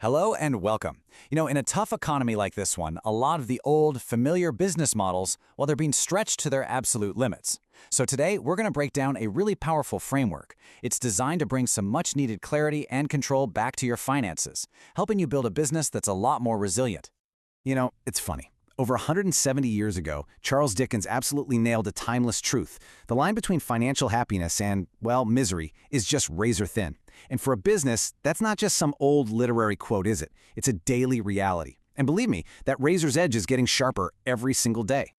Hello and welcome. In a tough economy like this one, a lot of the old, familiar business models, well, they're being stretched to their absolute limits. So today, we're going to break down a really powerful framework. It's designed to bring some much-needed clarity and control back to your finances, helping you build a business that's a lot more resilient. It's funny. Over 170 years ago, Charles Dickens absolutely nailed a timeless truth. The line between financial happiness and, well, misery is just razor thin. And for a business, that's not just some old literary quote, is it? It's a daily reality. And believe me, that razor's edge is getting sharper every single day.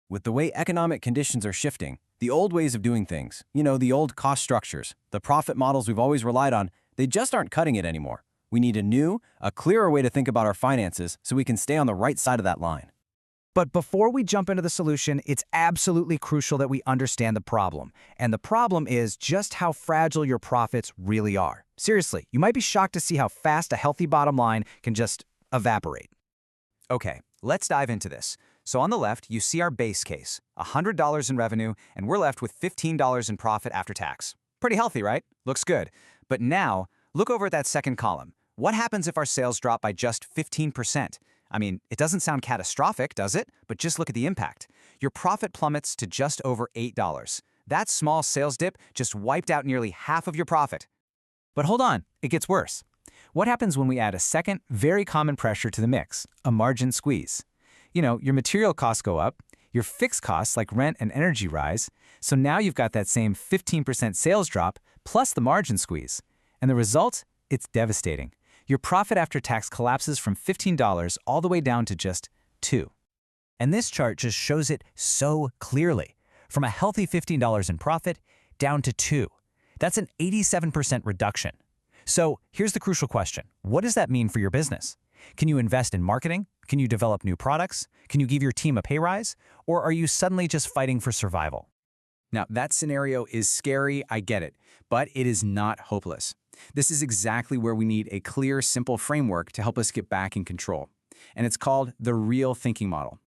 With the way economic conditions are shifting, the old ways of doing things, the old cost structures, the profit models we've always relied on, they just aren't cutting it anymore. We need a clearer way to think about our finances so we can stay on the right side of that line. But before we jump into the solution, it's absolutely crucial that we understand the problem. And the problem is just how fragile your profits really are. Seriously, you might be shocked to see how fast a healthy bottom line can just evaporate. Okay, let's dive into this. So on the left, you see our base case, $100 in revenue, and we're left with $15 in profit after tax. Pretty healthy, right? Looks good. But now, look over at that second column. What happens if our sales drop by just 15%? I mean, it doesn't sound catastrophic, does it? But just look at the impact. Your profit plummets to just over $8. That small sales dip just wiped out nearly half of your profit. But hold on, it gets worse. What happens when we add a second, very common pressure to the mix, a margin squeeze? Your material costs go up, your fixed costs like rent and energy rise, so now you've got that same 15% sales drop plus the margin squeeze. And the result? It's devastating. Your profit after tax collapses from $15 all the way down to just $2. And this chart just shows it so clearly. From a healthy $15 in profit down to $2. That's an 87% reduction. So here's the crucial question. What does that mean for your business? Can you invest in marketing? Can you develop new products? Can you give your team a pay rise? Or are you suddenly just fighting for survival? Now, that scenario is scary, I get it, but it is not hopeless. This is exactly where we need a clear, simple framework to help us get back in control. And it's called the Real Thinking Model.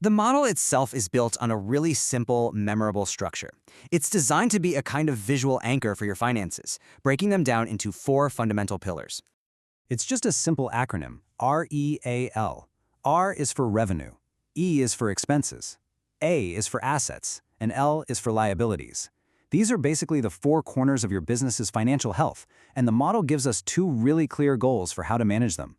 The model itself is built on a really simple, memorable structure. It's designed to be a kind of visual anchor for your finances, breaking them down into 4 fundamental pillars. It's just a simple acronym, REAL. R is for revenue, E is for expenses, A is for assets, and L is for liabilities. These are basically the 4 corners of your business's financial health, and the model gives us 2 really clear goals for how to manage them.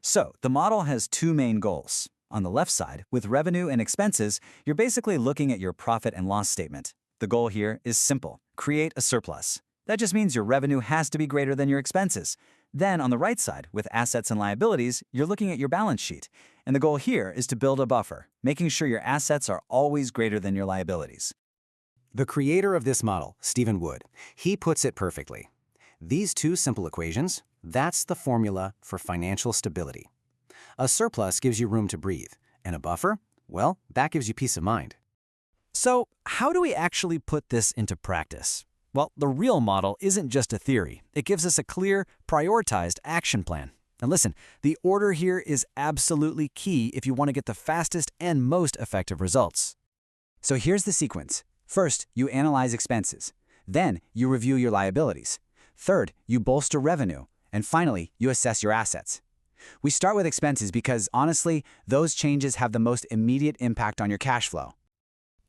So, the model has 2 main goals. On the left side, with revenue and expenses, you're basically looking at your profit and loss statement. The goal here is simple: create a surplus. That just means your revenue has to be greater than your expenses. Then, on the right side, with assets and liabilities, you're looking at your balance sheet. And the goal here is to build a buffer, making sure your assets are always greater than your liabilities. The creator of this model, Stephen Wood, he puts it perfectly. These 2 simple equations, that's the formula for financial stability. A surplus gives you room to breathe, and a buffer, well, that gives you peace of mind. So, how do we actually put this into practice? Well, the real model isn't just a theory. It gives us a clear, prioritized action plan. And listen, the order here is absolutely key if you want to get the fastest and most effective results. So here's the sequence. First, you analyze expenses. Then, you review your liabilities. Third, you bolster revenue. And finally, you assess your assets. We start with expenses because, honestly, those changes have the most immediate impact on your cash flow.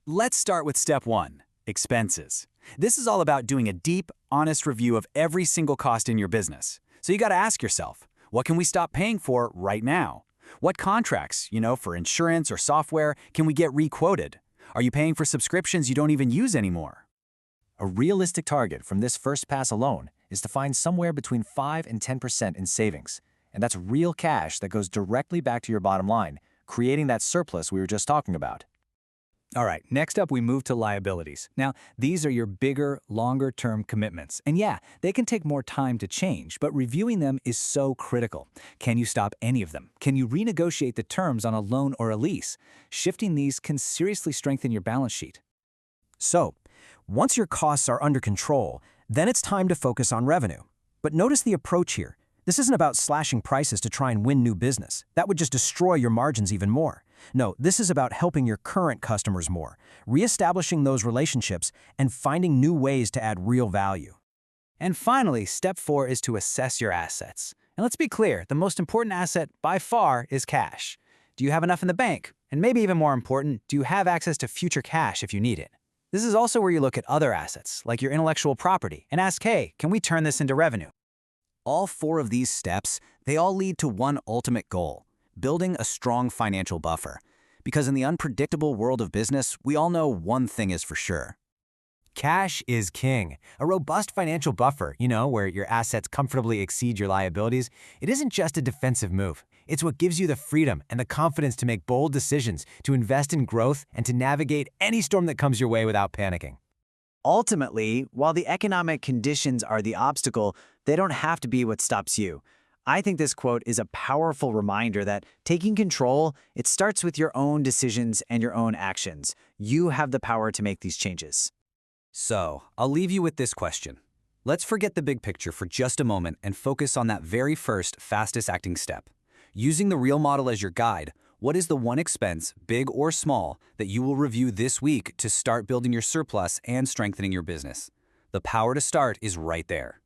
Let's start with step 1, expenses. This is all about doing a deep, honest review of every single cost in your business. So you got to ask yourself, what can we stop paying for right now? What contracts, for insurance or software, can we get re-quoted? Are you paying for subscriptions you don't even use anymore? A realistic target from this first pass alone is to find somewhere between 5 and 10% in savings. And that's real cash that goes directly back to your bottom line, creating that surplus we were just talking about. All right, next up we move to liabilities. Now, these are your bigger, longer-term commitments. And yeah, they can take more time to change, but reviewing them is so critical. Can you stop any of them? Can you renegotiate the terms on a loan or a lease? Shifting these can seriously strengthen your balance sheet. So, once your costs are under control, then it's time to focus on revenue. But notice the approach here. This isn't about slashing prices to try and win new business. That would just destroy your margins even more. No, this is about helping your current customers more, reestablishing those relationships, and finding new ways to add real value. And finally, step 4 is to assess your assets. And let's be clear, the most important asset by far is cash. Do you have enough in the bank? And maybe even more important, do you have access to future cash if you need it? This is also where you look at other assets, like your intellectual property, and ask, hey, can we turn this into revenue? All 4 of these steps, they all lead to one ultimate goal: building a strong financial buffer. Because in the unpredictable world of business, we all know one thing is for sure. Cash is king. A robust financial buffer, where your assets comfortably exceed your liabilities, it isn't just a defensive move. It's what gives you the freedom and the confidence to make bold decisions, to invest in growth, and to navigate any storm that comes your way without panicking. Ultimately, while the economic conditions are the obstacle, they don't have to be what stops you. I think this quote is a powerful reminder that taking control, it starts with your own decisions and your own actions. You have the power to make these changes. So, I'll leave you with this question. Let's forget the big picture for just a moment and focus on that very first, fastest acting step. Using the real model as your guide, what is the one expense, big or small, that you will review this week to start building your surplus and strengthening your business? The power to start is right there.